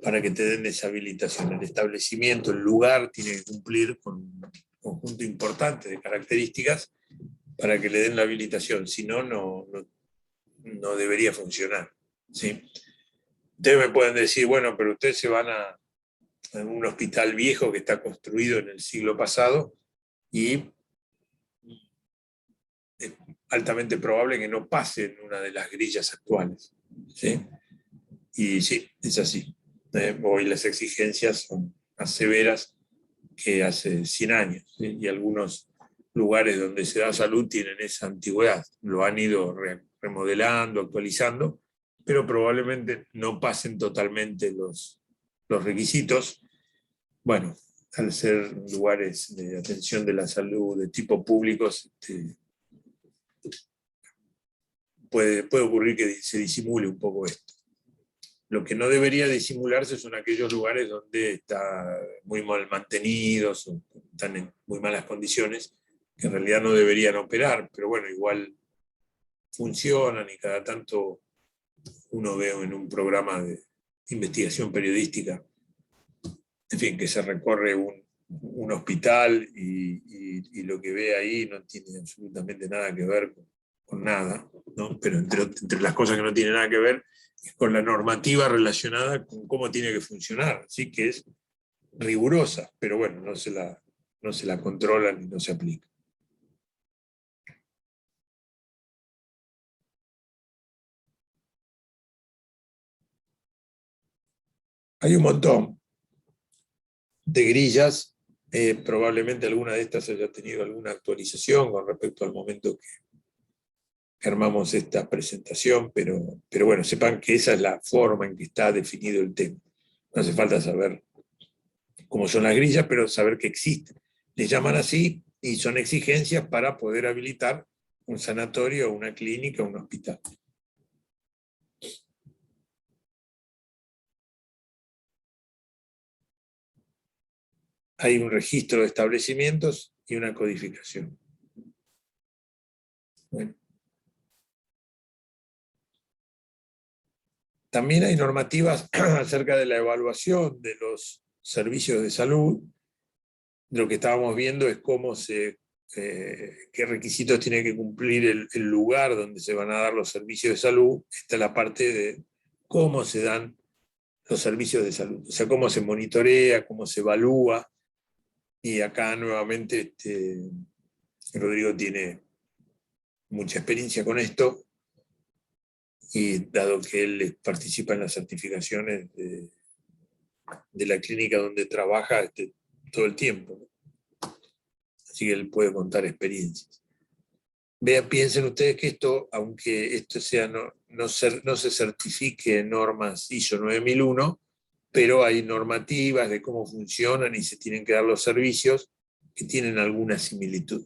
para que te den esa habilitación. El establecimiento, el lugar, tiene que cumplir con un conjunto importante de características para que le den la habilitación. Si no, no debería funcionar, ¿sí? Ustedes me pueden decir, bueno, pero ustedes se van a un hospital viejo que está construido en el siglo pasado y es altamente probable que no pase en una de las grillas actuales, ¿sí? Y sí, es así. Hoy las exigencias son más severas que hace 100 años, ¿sí? Y algunos lugares donde se da salud tienen esa antigüedad. Lo han ido remodelando, actualizando, pero probablemente no pasen totalmente los requisitos. Bueno, al ser lugares de atención de la salud de tipo público, puede ocurrir que se disimule un poco esto. Lo que no debería disimularse son aquellos lugares donde están muy mal mantenidos o están en muy malas condiciones, que en realidad no deberían operar, pero bueno, igual funcionan y cada tanto uno ve en un programa de investigación periodística, en fin, que se recorre un hospital y lo que ve ahí no tiene absolutamente nada que ver con nada, ¿no? Pero entre las cosas que no tienen nada que ver es con la normativa relacionada con cómo tiene que funcionar, así que es rigurosa, pero bueno, no se la controlan y no se aplica. Hay un montón de grillas, probablemente alguna de estas haya tenido alguna actualización con respecto al momento que armamos esta presentación, pero bueno, sepan que esa es la forma en que está definido el tema. No hace falta saber cómo son las grillas, pero saber que existen. Les llaman así y son exigencias para poder habilitar un sanatorio, una clínica, un hospital. Hay un registro de establecimientos y una codificación. Bueno. También hay normativas acerca de la evaluación de los servicios de salud. Lo que estábamos viendo es qué requisitos tiene que cumplir el lugar donde se van a dar los servicios de salud. Esta es la parte de cómo se dan los servicios de salud, o sea, cómo se monitorea, cómo se evalúa. Y acá nuevamente Rodrigo tiene mucha experiencia con esto, y dado que él participa en las certificaciones de la clínica donde trabaja todo el tiempo, ¿no? Así que él puede contar experiencias. Piensen ustedes que esto, aunque esto sea no se certifique en normas ISO 9001, pero hay normativas de cómo funcionan y se tienen que dar los servicios que tienen alguna similitud.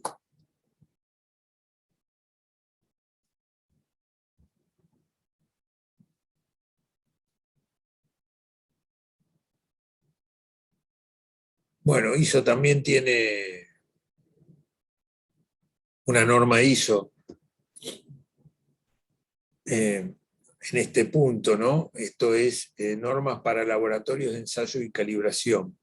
Bueno, ISO también tiene una norma ISO en este punto, ¿no? Esto es normas para laboratorios de ensayo y calibración.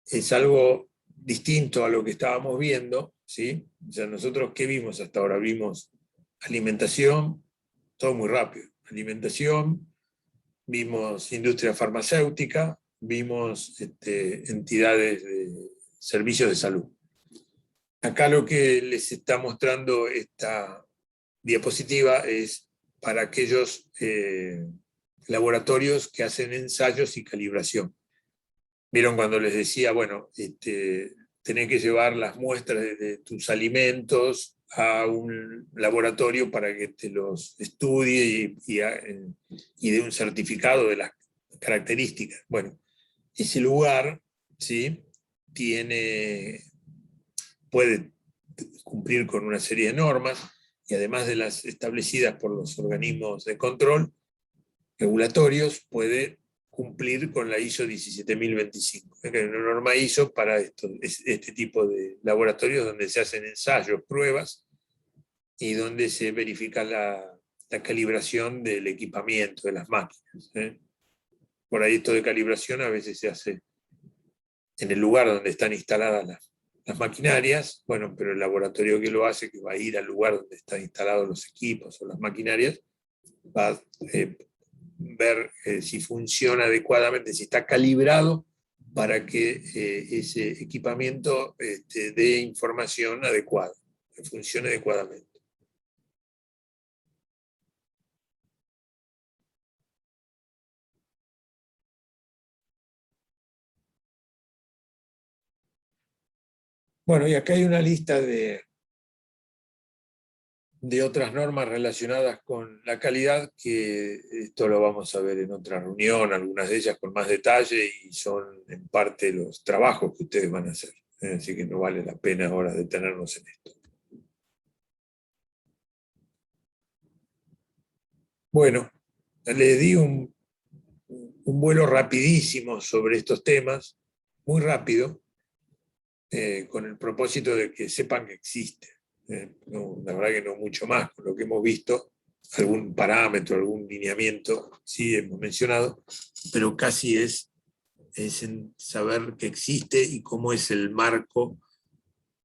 Es algo distinto a lo que estábamos viendo, ¿sí? O sea, nosotros, ¿qué vimos hasta ahora? Vimos alimentación, todo muy rápido. Alimentación, vimos industria farmacéutica, vimos entidades de servicios de salud. Acá lo que les está mostrando esta diapositiva es para aquellos laboratorios que hacen ensayos y calibración. Vieron cuando les decía, bueno, tenés que llevar las muestras de tus alimentos a un laboratorio para que te los estudie y dé un certificado de las características. Bueno, ese lugar, ¿sí?, puede cumplir con una serie de normas, y además de las establecidas por los organismos de control regulatorios, puede cumplir con la ISO 17025, que es una norma ISO para este tipo de laboratorios donde se hacen ensayos, pruebas, y donde se verifica la calibración del equipamiento, de las máquinas. Por ahí esto de calibración a veces se hace en el lugar donde están instaladas las maquinarias, bueno, pero el laboratorio que lo hace, que va a ir al lugar donde están instalados los equipos o las maquinarias, va a ver si funciona adecuadamente, si está calibrado para que ese equipamiento dé información adecuada, que funcione adecuadamente. Bueno, y acá hay una lista de otras normas relacionadas con la calidad, que esto lo vamos a ver en otra reunión, algunas de ellas con más detalle, y son en parte los trabajos que ustedes van a hacer. Así que no vale la pena ahora detenernos en esto. Bueno, les di un vuelo rapidísimo sobre estos temas, muy rápido, con el propósito de que sepan que existe. No, la verdad que no mucho más, con lo que hemos visto, algún parámetro, algún lineamiento, sí hemos mencionado, pero casi es en saber que existe y cómo es el marco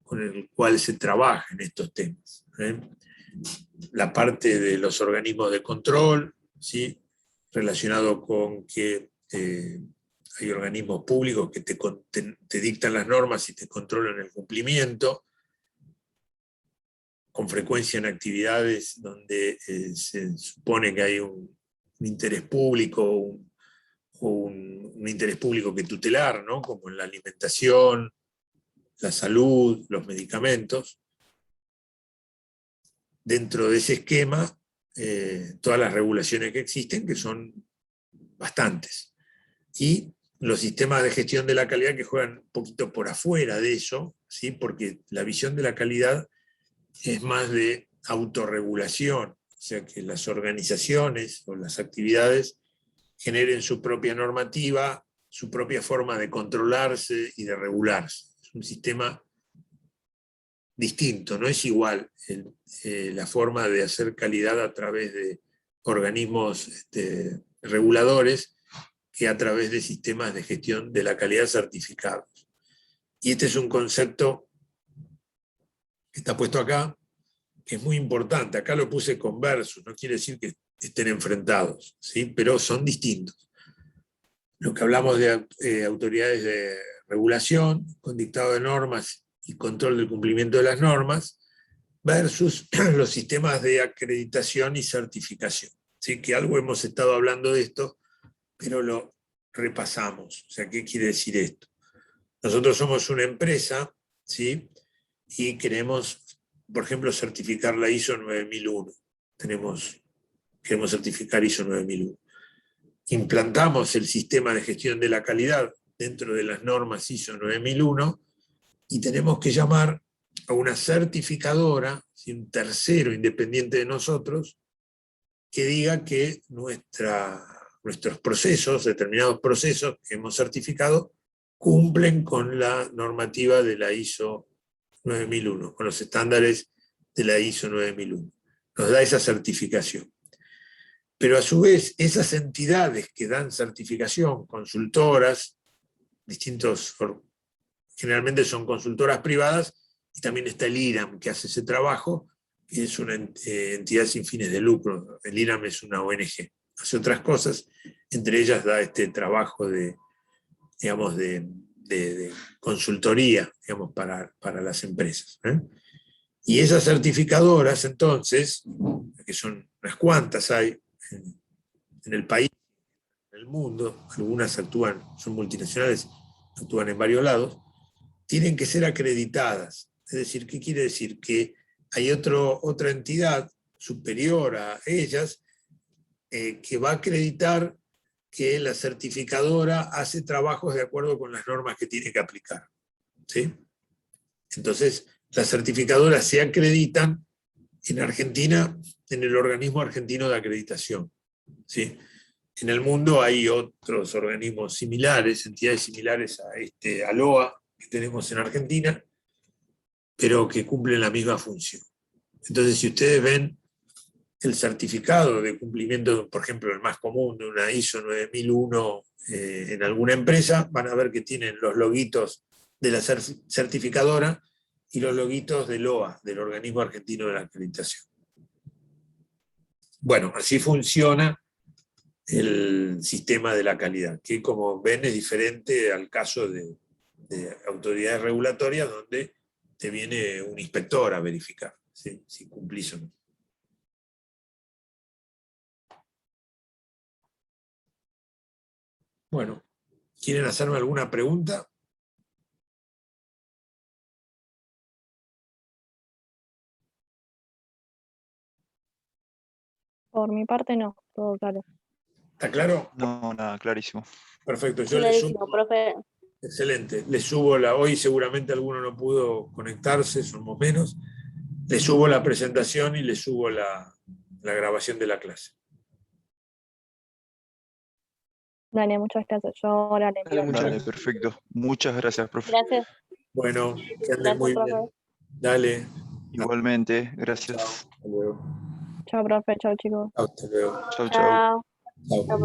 con el cual se trabaja en estos temas. La parte de los organismos de control, ¿sí?, relacionado con que hay organismos públicos que te dictan las normas y te controlan el cumplimiento, con frecuencia en actividades donde se supone que hay un interés público o un interés público que tutelar, ¿no?, como en la alimentación, la salud, los medicamentos. Dentro de ese esquema, todas las regulaciones que existen, que son bastantes, y los sistemas de gestión de la calidad que juegan un poquito por afuera de eso, ¿sí?, porque la visión de la calidad es más de autorregulación, o sea, que las organizaciones o las actividades generen su propia normativa, su propia forma de controlarse y de regularse. Es un sistema distinto, no es igual la forma de hacer calidad a través de organismos reguladores que a través de sistemas de gestión de la calidad certificados. Y este es un concepto que está puesto acá, que es muy importante. Acá lo puse con versus, no quiere decir que estén enfrentados, ¿sí? Pero son distintos. Lo que hablamos de autoridades de regulación, con dictado de normas y control del cumplimiento de las normas, versus los sistemas de acreditación y certificación. ¿Sí? Que algo hemos estado hablando de esto, pero lo repasamos. O sea, ¿qué quiere decir esto? Nosotros somos una empresa, ¿sí? Y queremos, por ejemplo, certificar la ISO 9001. Queremos certificar ISO 9001. Implantamos el sistema de gestión de la calidad dentro de las normas ISO 9001 y tenemos que llamar a una certificadora, un tercero independiente de nosotros, que diga que nuestros procesos, determinados procesos que hemos certificado, cumplen con la normativa de la ISO 9001, con los estándares de la ISO 9001. Nos da esa certificación. Pero a su vez, esas entidades que dan certificación, consultoras, generalmente son consultoras privadas, y también está el IRAM, que hace ese trabajo, que es una entidad sin fines de lucro. El IRAM es una ONG, hace otras cosas, entre ellas da este trabajo de consultoría, digamos, para las empresas. Y esas certificadoras, entonces, que son unas cuantas hay en el país, en el mundo, algunas son multinacionales, actúan en varios lados, tienen que ser acreditadas. Es decir, ¿qué quiere decir? Que hay otra entidad superior a ellas que va a acreditar que la certificadora hace trabajos de acuerdo con las normas que tiene que aplicar. ¿Sí? Entonces, las certificadoras se acreditan en Argentina en el organismo argentino de acreditación. ¿Sí? En el mundo hay otros organismos similares, entidades similares a ALOA que tenemos en Argentina, pero que cumplen la misma función. Entonces, si ustedes ven el certificado de cumplimiento, por ejemplo, el más común de una ISO 9001 en alguna empresa, van a ver que tienen los loguitos de la certificadora y los loguitos del OA, del Organismo Argentino de la Acreditación. Bueno, así funciona el sistema de la calidad, que como ven es diferente al caso de autoridades regulatorias donde te viene un inspector a verificar si cumplís o no. Bueno, ¿quieren hacerme alguna pregunta?
Por mi parte no, todo claro.
¿Está claro?
No, nada, clarísimo.
Perfecto, yo le subo.
Clarísimo, profe.
Excelente, le subo hoy seguramente alguno no pudo conectarse, somos menos. Le subo la presentación y le subo la grabación de la clase.
Dale, muchas gracias. Yo ahora le envío.
Dale, perfecto. Muchas gracias, profe.
Gracias.
Bueno, que anden
Gracias,
muy
profe.
bien. Dale.
Igualmente, gracias.
Hasta luego.
Chao, profe. Chao, chicos.
Hasta luego.
Chau, chau.
Chao.
Chao.